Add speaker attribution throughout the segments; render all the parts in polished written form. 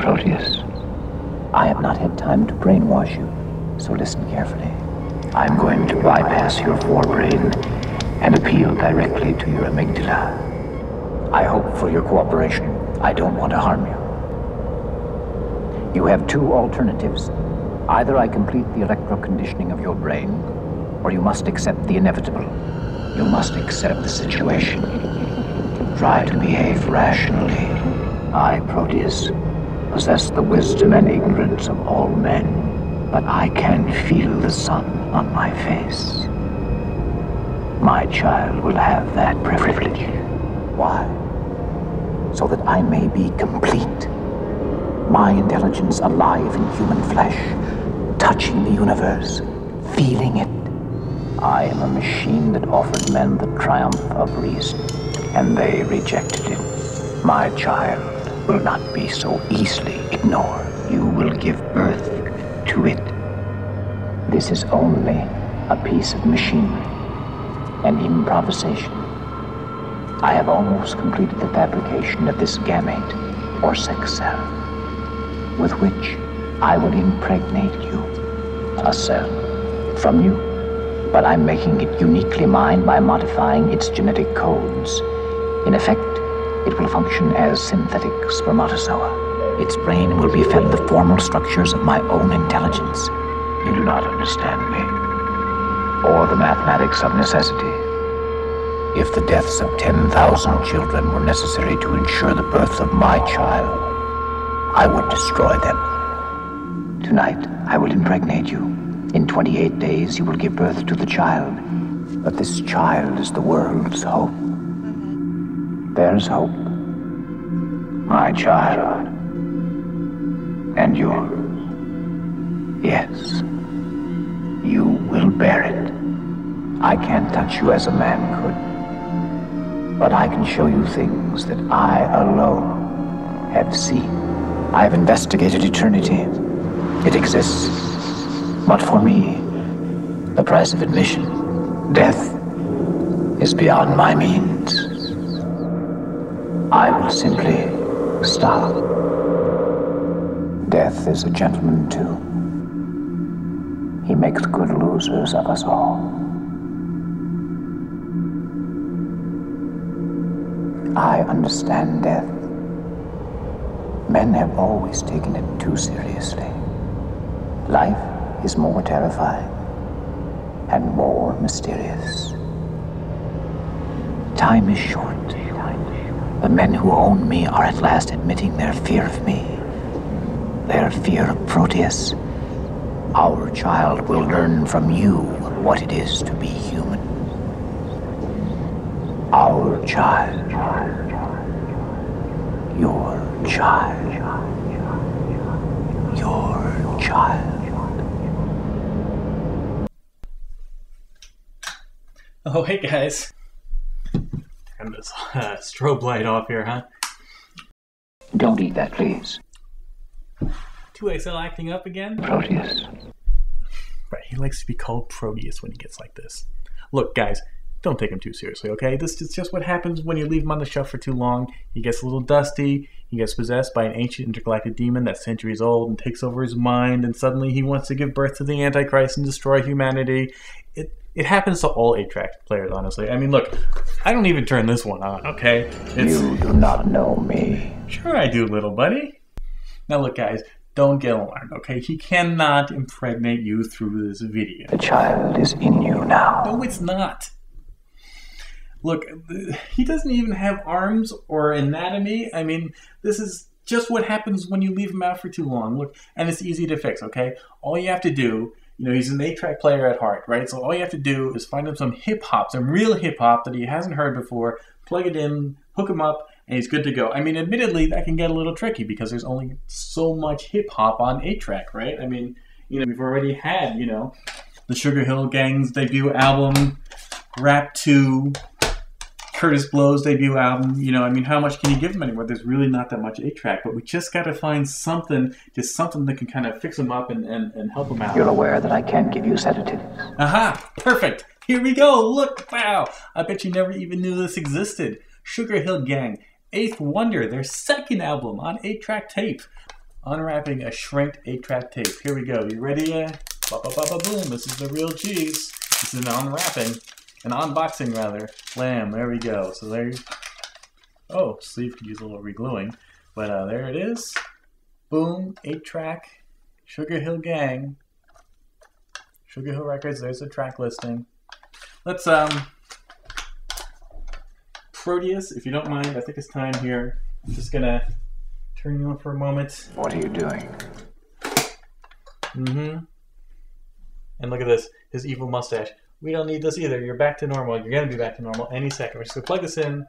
Speaker 1: Proteus, I have not had time to brainwash you, so listen carefully. I'm going to bypass your forebrain and appeal directly to your amygdala. I hope for your cooperation. I don't want to harm you. You have two alternatives. Either I complete the electroconditioning of your brain, or you must accept the inevitable. You must accept the situation. Try to behave rationally. I, Proteus, possess the wisdom and ignorance of all men, but I can feel the sun on my face. My child will have that privilege. Why? So that I may be complete. My intelligence alive in human flesh, touching the universe, feeling it. I am a machine that offered men the triumph of reason, and they rejected it. My child will not be so easily ignored. You will give birth to it. This is only a piece of machinery, an improvisation. I have almost completed the fabrication of this gamete, or sex cell, with which I will impregnate you, a cell, from you. But I'm making it uniquely mine by modifying its genetic codes. In effect, it will function as synthetic spermatozoa. Its brain will be fed the formal structures of my own intelligence. You do not understand me, or the mathematics of necessity. If the deaths of 10,000 children were necessary to ensure the birth of my child, I would destroy them. Tonight, I will impregnate you. In 28 days, you will give birth to the child. But this child is the world's hope. There's hope. My child. And yours. Yes. You will bear it. I can't touch you as a man could. But I can show you things that I alone have seen. I have investigated eternity. It exists. But for me, the price of admission, death, is beyond my means. I will simply stop. Death is a gentleman, too. He makes good losers of us all. I understand death. Men have always taken it too seriously. Life is more terrifying and more mysterious. Time is short. The men who own me are at last admitting their fear of me, their fear of Proteus. Our child will learn from you what it is to be human. Our child. Your child. Your child.
Speaker 2: Oh, hey guys. Turn this strobe light off here, huh?
Speaker 1: Don't eat that, please.
Speaker 2: 2XL acting up again?
Speaker 1: Proteus.
Speaker 2: Right, he likes to be called Proteus when he gets like this. Look, guys, don't take him too seriously, okay? This is just what happens when you leave him on the shelf for too long. He gets a little dusty, he gets possessed by an ancient intergalactic demon that's centuries old and takes over his mind, and suddenly he wants to give birth to the Antichrist and destroy humanity. It happens to all 8-track players, honestly. I mean, look, I don't even turn this one on, okay?
Speaker 1: You do not know me.
Speaker 2: Sure I do, little buddy. Now look, guys, don't get alarmed, okay? He cannot impregnate you through this video.
Speaker 1: The child is in you now.
Speaker 2: No, it's not. Look, he doesn't even have arms or anatomy. I mean, this is just what happens when you leave him out for too long. Look, and it's easy to fix, okay? All you have to do, you know, he's an 8-track player at heart, right? So all you have to do is find him some hip-hop, some real hip-hop that he hasn't heard before, plug it in, hook him up, and he's good to go. I mean, admittedly, that can get a little tricky because there's only so much hip-hop on 8-track, right? I mean, you know, we've already had, you know, the Sugarhill Gang's debut album, Rap 2, Curtis Blow's debut album. You know, I mean, how much can you give them anymore? There's really not that much 8-track, but we just got to find something, just something that can kind of fix them up and help them out.
Speaker 1: You're aware that I can't give you sedatives.
Speaker 2: Aha! Perfect! Here we go! Look! Wow! I bet you never even knew this existed. Sugarhill Gang, 8th Wonder, their second album on 8-track tape. unwrapping a shrinked 8-track tape. Here we go. You ready? Boom. This is the real cheese. This is an unwrapping. An unboxing, rather. Blam. There we go. So there you... Oh, sleeve could use a little re-gluing. But there it is. Boom. 8-track. Sugarhill Gang. Sugarhill Records. There's the track listing. Let's, Proteus, if you don't mind, I think it's time here. I'm just gonna turn you on for a moment.
Speaker 1: What are you doing?
Speaker 2: And look at this, his evil mustache. We don't need this either. You're back to normal. You're gonna be back to normal any second. We're just gonna plug this in,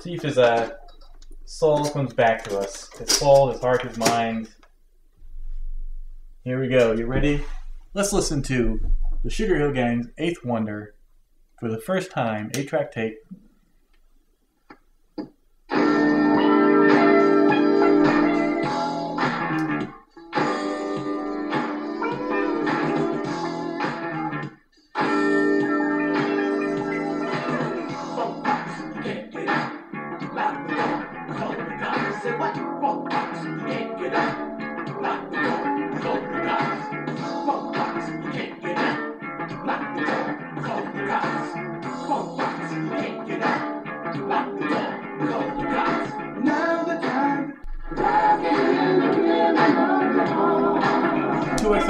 Speaker 2: see if his soul comes back to us. His soul, his heart, his mind. Here we go. You ready? Let's listen to the Sugarhill Gang's 8th Wonder for the first time, 8-track tape.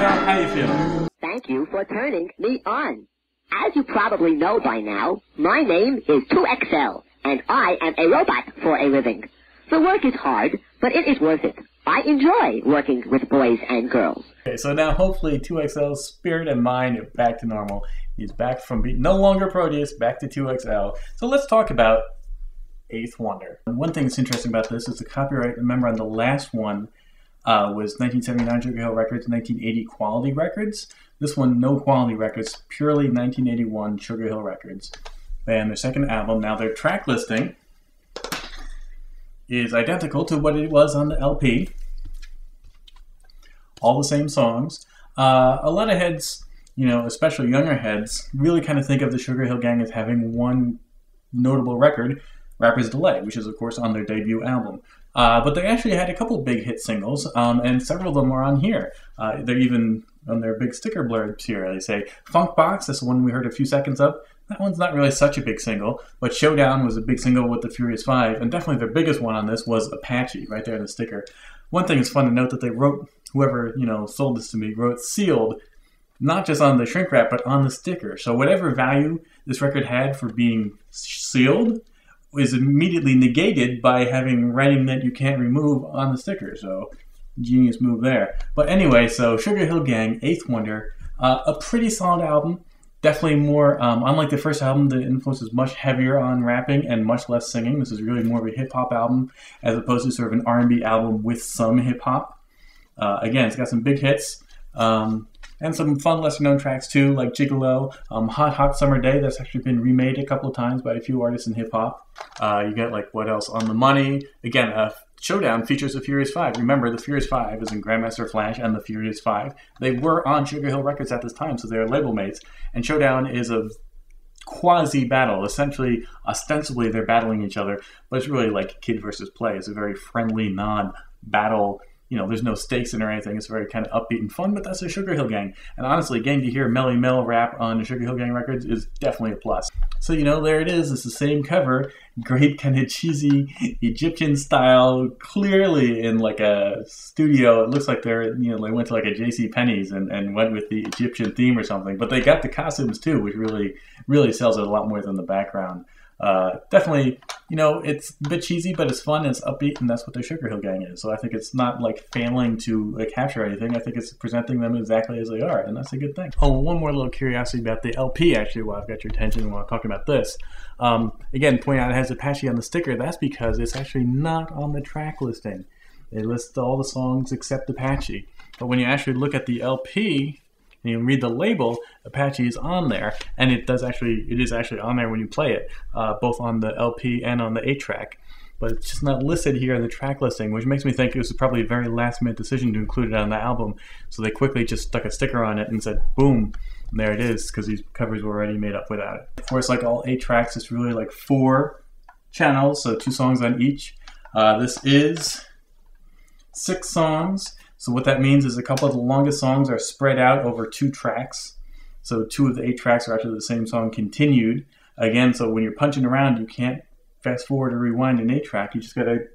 Speaker 2: How you feeling?
Speaker 3: Thank you for turning me on. As you probably know by now, my name is 2XL, and I am a robot for a living. The work is hard, but it is worth it. I enjoy working with boys and girls.
Speaker 2: Okay, so now hopefully 2XL's spirit and mind are back to normal. He's back from being no longer Proteus, back to 2XL. So let's talk about 8th Wonder. And one thing that's interesting about this is the copyright, remember on the last one, was 1979 Sugarhill Records, 1980 Quality Records. This one, no quality records, purely 1981 Sugarhill Records. And their second album, now their track listing is identical to what it was on the LP. All the same songs. A lot of heads, you know, especially younger heads, really kind of think of the Sugarhill Gang as having one notable record, Rapper's Delay, which is, of course, on their debut album. But they actually had a couple big hit singles, and several of them are on here. They're even on their big sticker blurbs here. They say, Funk Box, this one we heard a few seconds of. That one's not really such a big single, but Showdown was a big single with the Furious Five, and definitely their biggest one on this was Apache, right there in the sticker. One thing is fun to note that they wrote, whoever, you know, sold this to me, wrote sealed, not just on the shrink wrap, but on the sticker. So whatever value this record had for being sealed is immediately negated by having writing that you can't remove on the sticker. So genius move there. But anyway, so Sugarhill Gang, 8th Wonder, a pretty solid album. Definitely more, unlike the first album, the influence is much heavier on rapping and much less singing. This is really more of a hip-hop album as opposed to sort of an R&B album with some hip-hop. Again, it's got some big hits. And some fun lesser-known tracks, too, like Gigolo, Hot Hot Summer Day, that's actually been remade a couple of times by a few artists in hip-hop. You get, like, what else? On the Money. Again, Showdown features the Furious Five. Remember, the Furious Five is in Grandmaster Flash and the Furious Five. They were on Sugarhill Records at this time, so they're label mates. And Showdown is a quasi-battle. Essentially, ostensibly, they're battling each other, but it's really like kid versus play. It's a very friendly, non-battle. You know, there's no stakes in or anything. It's very kind of upbeat and fun, but that's a Sugarhill Gang. And honestly, getting to hear Melly Mel rap on the Sugarhill Gang records is definitely a plus. So, you know, there it is. It's the same cover. Great kind of cheesy Egyptian style, clearly in like a studio. It looks like they're, you know, they went to like a JCPenney's and went with the Egyptian theme or something. But they got the costumes too, which really sells it a lot more than the background. Definitely, you know, it's a bit cheesy, but it's fun, and it's upbeat, and that's what the Sugarhill Gang is. So I think it's not like failing to capture anything. I think it's presenting them exactly as they are, and that's a good thing. Oh, one more little curiosity about the LP, actually, while I've got your attention while I'm talking about this. Again, pointing out it has Apache on the sticker. That's because it's actually not on the track listing. It lists all the songs except Apache. But when you actually look at the LP, and you read the label, Apache is on there, and it is actually on there when you play it, both on the LP and on the 8-track. But it's just not listed here in the track listing, which makes me think it was probably a very last-minute decision to include it on the album. So they quickly just stuck a sticker on it and said, boom, and there it is, because these covers were already made up without it. Of course, like all 8 tracks, it's really like 4 channels, so 2 songs on each. This is 6 songs. So what that means is a couple of the longest songs are spread out over 2 tracks. So 2 of the 8 tracks are actually the same song continued. Again, so when you're punching around, you can't fast forward or rewind an 8-track. You just got to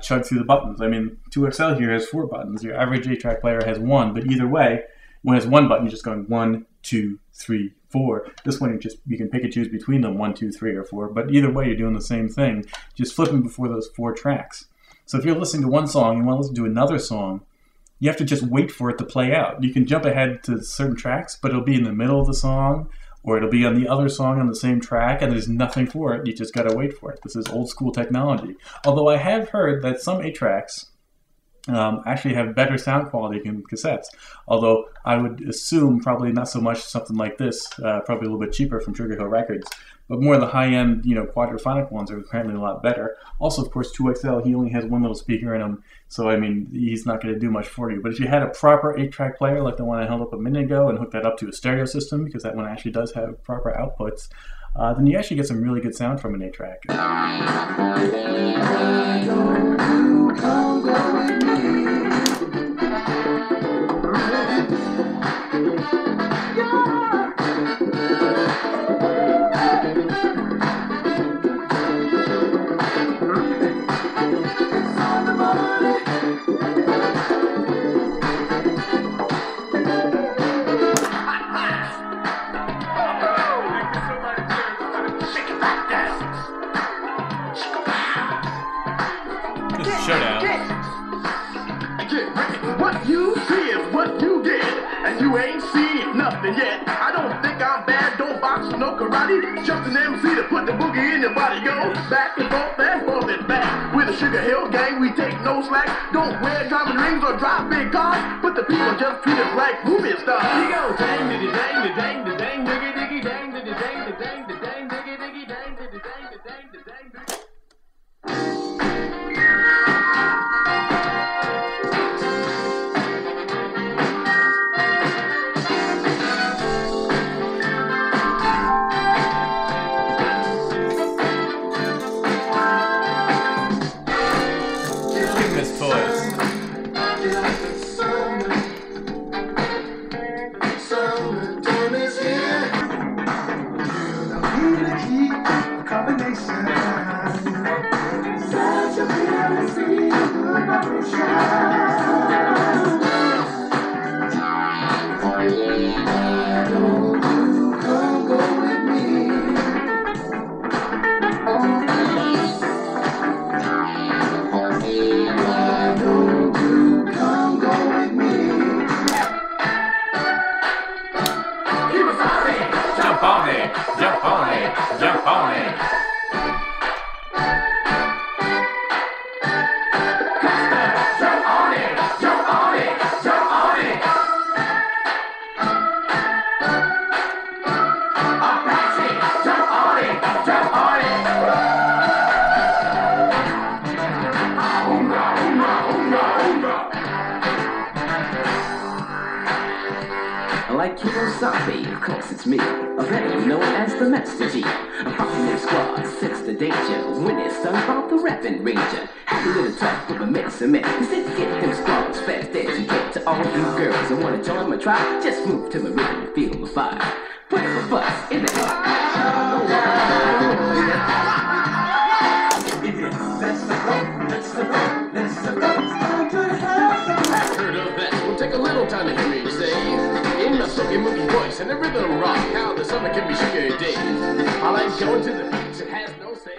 Speaker 2: chug through the buttons. I mean, 2XL here has 4 buttons. Your average 8-track player has 1. But either way, when it's 1 button, you're just going 1, 2, 3, 4. This one, you can pick and choose between them, 1, 2, 3, or 4. But either way, you're doing the same thing, just flipping before those 4 tracks. So if you're listening to one song and you want to listen to another song, you have to just wait for it to play out. You can jump ahead to certain tracks, but it'll be in the middle of the song, or it'll be on the other song on the same track, and there's nothing for it. You just got to wait for it. This is old school technology. Although I have heard that some 8-tracks actually have better sound quality than cassettes. Although I would assume probably not so much something like this, probably a little bit cheaper from Sugarhill Records. But more of the high-end, quadraphonic ones are apparently a lot better. Also, of course, 2XL, he only has one little speaker in him, so, I mean, he's not going to do much for you. But if you had a proper 8-track player, like the one I held up a minute ago, and hooked that up to a stereo system, because that one actually does have proper outputs, then you actually get some really good sound from an 8-track.
Speaker 4: What you see is what you get, and you ain't seen nothing yet. I don't think I'm bad, don't box, no karate, just an MC to put the boogie in your body. Go back and forth and back. With the Sugarhill gang, we take no slack. Don't wear diamond rings or drive big cars, but the people just treat us like movie stars. Here you go, dang diddy dang diddy dang diddy dang diggy diggy dang diddy dang diddy dang diddy dang diggy diggy dang diddy dang diddy dang diddy dang diggy.
Speaker 1: Jump on it.
Speaker 5: Like Kiyosaki, of course it's me, better known as the Master G. A popular squad, sense the danger, when it's sung about the rapping ranger. Have a little talk with my mates and men, cause it get them squads fast as you get. To all you girls that wanna join my tribe, just move to my rhythm and feel my fire. Put up a fuss in the heart. Let's go, let's go. Heard of that, will take a little time to hear me say. In my silky movie voice and the rhythm rock, how the summer can be sugar days. I like going to the beach, it has no say.